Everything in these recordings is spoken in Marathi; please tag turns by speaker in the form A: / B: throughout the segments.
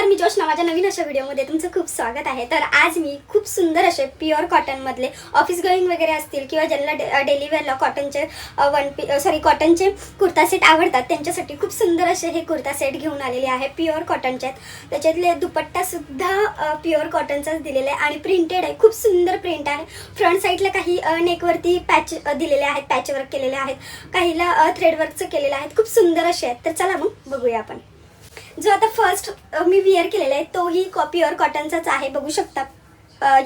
A: नमस्कार, मी जोशना. माझ्या नवीन अशा व्हिडिओमध्ये तुमचं खूप स्वागत आहे. तर आज मी खूप सुंदर असे प्युअर कॉटनमधले ऑफिस गोईंग वगैरे असतील किंवा ज्यांना डेली वेअरला कॉटनचे कुर्ता सेट आवडतात त्यांच्यासाठी खूप सुंदर असे हे कुर्ता सेट घेऊन आलेले आहे. प्युअर कॉटनचे आहेत. त्याच्यातले दुपट्टासुद्धा प्युअर कॉटनचाच दिलेला आहे आणि प्रिंटेड आहे. खूप सुंदर प्रिंट आहे. फ्रंट साईडला काही नेकवरती पॅच दिलेले आहेत, पॅच वर्क केलेले आहेत, काहीला थ्रेड वर्कचं केलेलं आहे. खूप सुंदर असे आहेत. तर चला मग बघूया आपण. जो आता फर्स्ट मी विअर केलेला आहे तोही प्युअर कॉटनचाच आहे. बघू शकता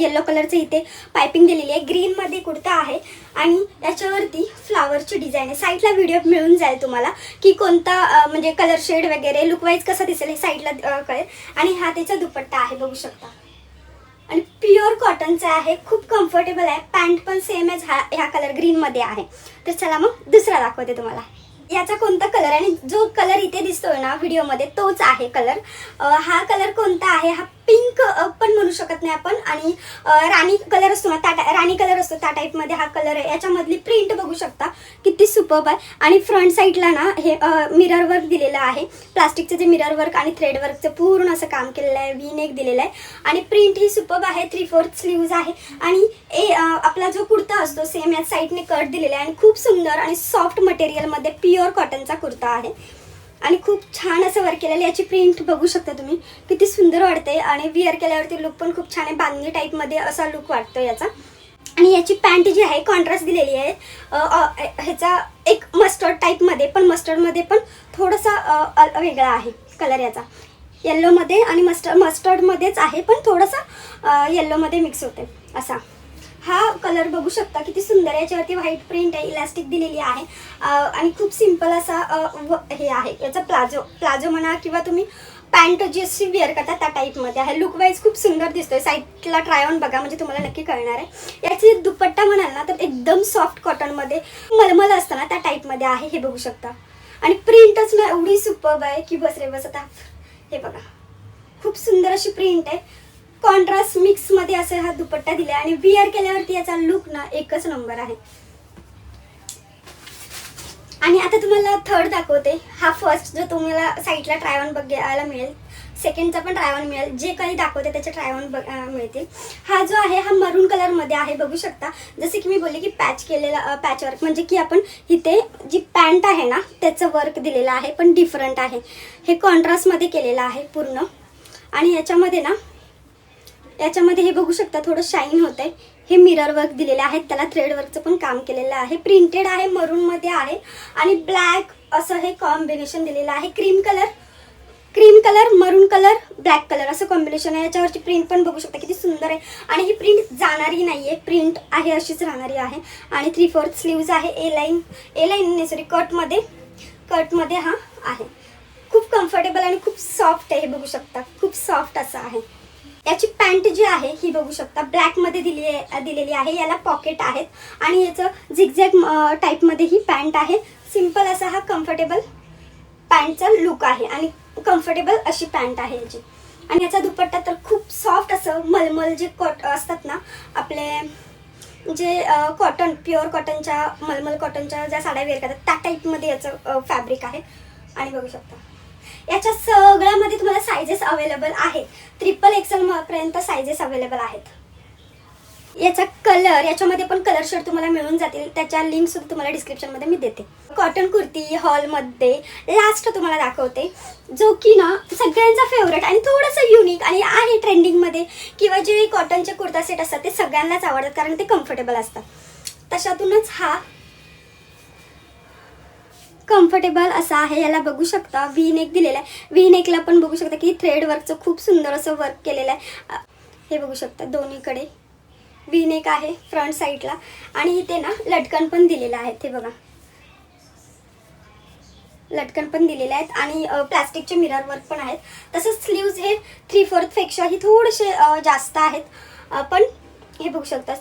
A: येलो कलरचं इथे पायपिंग दिलेली आहे. ग्रीनमध्ये कुर्ता आहे आणि याच्यावरती फ्लावरची डिझाईन आहे. साईडला व्हिडिओ मिळून जाईल तुम्हाला की कोणता म्हणजे कलर शेड वगैरे लुकवाईज कसं दिसेल हे साईडला कळेल. आणि हा त्याचा दुपट्टा आहे, बघू शकता. आणि प्युअर कॉटनचा आहे, खूप कम्फर्टेबल आहे. पॅन्ट पण सेम एज ह्या कलर ग्रीनमध्ये आहे. तर चला मग दुसरा दाखवते तुम्हाला. याचा कोणता कलर आहे आणि जो कलर इथे दिसतोय ना व्हिडिओमध्ये तोच आहे कलर. हा कलर कोणता आहे? हा पिंक पण म्हणू शकत नाही आपण आणि राणी कलर असतो ना राणी कलर असतो त्या टाईपमध्ये हा कलर आहे. याच्यामधली प्रिंट बघू शकता किती सुपर्ब आहे. आणि फ्रंट साईडला ना हे मिरर वर्क दिलेलं आहे. प्लास्टिकचं जे मिरर वर्क आणि थ्रेड वर्कचं पूर्ण असं काम केलेलं आहे. व्ही नेक दिलेलं आहे आणि प्रिंट ही सुपर्ब आहे. 3/4 स्लीव्ज आहे आणि आपला जो कुर्ता असतो सेम या साईडने कट दिलेला आहे आणि खूप सुंदर आणि सॉफ्ट मटेरियलमध्ये प्युअर कॉटनचा कुर्ता आहे आणि खूप छान असं वर्क केलेलं. याची प्रिंट बघू शकता तुम्ही किती सुंदर वाटते आणि विअर केल्यावरती लुक पण खूप छान आहे. बांधणी टाईपमध्ये असा लुक वाटतो याचा. आणि याची पॅन्ट जी आहे कॉन्ट्रास्ट दिलेली आहे. ह्याचा एक मस्टर्ड टाईपमध्ये पण मस्टर्डमध्ये पण थोडासा वेगळा आहे कलर याचा. येल्लोमध्ये आणि मस्टर्डमध्येच आहे पण थोडासा येल्लोमध्ये मिक्स होते असा. हा कलर बघू शकता किती सुंदर आहे. याच्यावरती व्हाईट प्रिंट आहे, इलास्टिक दिलेली आहे आणि खूप सिंपल असा हे आहे. याचा प्लाझो म्हणा किंवा तुम्ही पॅन्ट जी अशी वेअर करता त्या टाईपमध्ये आहे. लुक वाईज खूप सुंदर दिसतोय. साईडला ट्राय ऑन बघा म्हणजे तुम्हाला नक्की कळणार आहे. याची दुपट्टा म्हणाल ना तर एकदम सॉफ्ट कॉटनमध्ये मलमल असतं ना त्या टाईपमध्ये आहे. हे बघू शकता आणि प्रिंटच ना एवढी सुपर्ब आहे की बस रे बस. आता हे बघा खूप सुंदर अशी प्रिंट आहे. कॉन्ट्रास्ट मिक्स मध्ये असं हा दुपट्टा दिला आणि विअर केल्यावरती याचा लुक ना एकच नंबर आहे. आणि आता तुम्हाला थर्ड दाखवते. हा फर्स्ट जो तुम्हाला साईडला ट्राय ऑन बघायला मिळेल, सेकंडचा पण ट्राय ऑन मिळेल. जे काही दाखवते त्याचे ट्राय ऑन मिळतील. हा जो आहे हा मरून कलर मध्ये आहे. बघू शकता जसे की मी बोलले की पॅच केलेला पॅच वर्क म्हणजे की आपण इथे जी पॅन्ट आहे ना त्याचं वर्क दिलेलं आहे पण डिफरंट आहे. हे कॉन्ट्रास्ट मध्ये केलेलं आहे पूर्ण. आणि याच्यामध्ये हे बघू शकता थोडं शाईन होतंय. हे मिरर वर्क दिलेले आहेत, त्याला थ्रेड वर्कचं पण काम केलेलं आहे. प्रिंटेड आहे, मरून मध्ये आहे आणि ब्लॅक असं हे कॉम्बिनेशन दिलेलं आहे. क्रीम कलर मरून कलर ब्लॅक कलर असं कॉम्बिनेशन आहे. याच्यावरची प्रिंट पण बघू शकता किती सुंदर आहे आणि ही प्रिंट जाणारी नाहीये, प्रिंट आहे अशीच राहणारी आहे. आणि 3/4 स्लीव्ज आहे. ए लाईन नाही सॉरी कटमध्ये हा आहे. खूप कम्फर्टेबल आणि खूप सॉफ्ट आहे. हे बघू शकता खूप सॉफ्ट असं आहे. याची पॅन्ट जी आहे ही बघू शकता ब्लॅक मध्ये दिलेली आहे. याला पॉकेट आहेत आणि याचं झिगझॅग टाईपमध्ये ही पॅन्ट आहे. सिंपल असा हा कम्फर्टेबल पॅन्टचा लुक आहे आणि कम्फर्टेबल अशी पॅन्ट आहे याची. आणि याचा दुपट्टा तर खूप सॉफ्ट असं मलमल जे असतात ना आपले जे कॉटन प्युअर कॉटनच्या मलमल कॉटनच्या ज्या साड्या वेअर करतात त्या टाईपमध्ये याचं फॅब्रिक आहे. आणि बघू शकता याच्या सगळ्यामध्ये तुम्हाला सायझेस अवेलेबल आहेत. 3XL पर्यंत सायझेस अवेलेबल आहेत. याचा कलर याच्यामध्ये पण कलर शेड तुम्हाला मिळून जातील. त्याच्या लिंक सुद्धा तुम्हाला डिस्क्रिप्शन मध्ये मी देते. कॉटन कुर्ती हॉलमध्ये लास्ट तुम्हाला दाखवते जो की ना सगळ्यांचा फेवरेट आणि थोडंसं युनिक आणि आहे ट्रेंडिंगमध्ये किंवा जे कॉटनचे कुर्ता सेट असतात ते सगळ्यांनाच आवडतात कारण ते कम्फर्टेबल असतात. तशातूनच हा कम्फर्टेबल असा आहे. याला बघू शकता व्ही नेक दिलेला आहे. व्ही नेकला पण बघू शकता की थ्रेड वर्कचं खूप सुंदर असं वर्क केलेलं आहे. हे बघू शकता दोन्हीकडे व्ही नेक आहे फ्रंट साईडला आणि इथे ना लटकन पण दिलेलं आहे. हे बघा लटकन पण दिलेले आहेत आणि प्लास्टिकचे मिरर वर्क पण आहेत. तसंच स्लीव्ज हे 3/4 पेक्षाही थोडेसे जास्त आहेत पण हे बघू शकता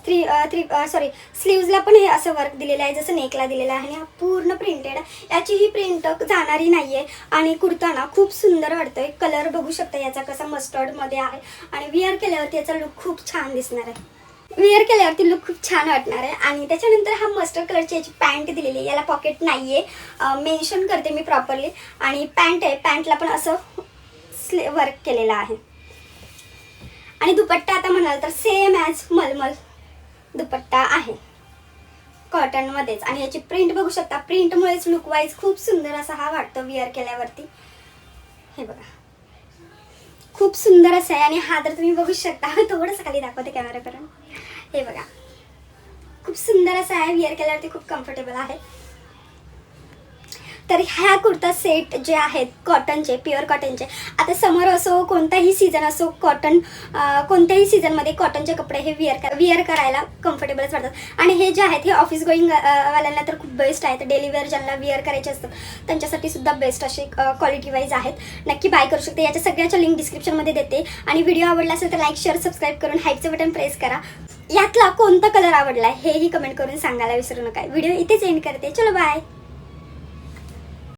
A: स्लीव्जला पण हे असं वर्क दिलेलं आहे जसं नेकला दिलेलं आहे. आणि हा पूर्ण प्रिंटेड आहे. याची ही प्रिंट जाणारी नाहीये आणि कुर्ता ना खूप सुंदर वाटतोय. कलर बघू शकता याचा कसा मस्टर्डमध्ये आहे आणि विअर केल्यावरती याचा लुक खूप छान दिसणार आहे. वेअर केल्यावरती लुक खूप छान वाटणार आहे. आणि त्याच्यानंतर हा मस्टर्ड कलरची याची पॅन्ट दिलेली आहे. याला पॉकेट नाहीये, मेन्शन करते मी प्रॉपरली. आणि पॅन्ट आहे, पॅन्टला पण असं वर्क केलेला आहे. आणि दुपट्टा आता म्हणाल तर सेम ॲज मलमल दुपट्टा आहे कॉटनमध्येच. आणि याची प्रिंट बघू शकता, प्रिंटमुळेच लुक वाईज खूप सुंदर असा हा वाटतो विअर केल्यावरती. हे बघा खूप सुंदर असं आहे. आणि हा तर तुम्ही बघू शकता, थोडंसं खाली दाखवते कॅमेरा करून. हे बघा खूप सुंदर असं आहे, विअर केल्यावरती खूप कम्फर्टेबल आहे. तर ह्या कुर्ता सेट जे आहेत कॉटनचे, प्युअर कॉटनचे, आता समर असो कोणताही सीझन असो, कोणत्याही सीझनमध्ये कॉटनचे कपडे हे विअर करायला कम्फर्टेबलच वाटतात. आणि हे जे आहेत हे ऑफिस गोईंग वाल्यांना तर खूप बेस्ट आहेत. डेली वेअर ज्यांना विअर करायचे असतात त्यांच्यासाठी सुद्धा बेस्ट असे क्वालिटी वाईज आहेत. नक्की बाय करू शकते. याच्या सगळ्याच्या लिंक डिस्क्रिप्शनमध्ये देते. आणि व्हिडिओ आवडला असेल तर लाईक शेअर सबस्क्राईब करून हाईपचं बटन प्रेस करा. यातला कोणता कलर आवडला हेही कमेंट करून सांगायला विसरू नका. व्हिडिओ इथेच एंड करते. चलो बाय.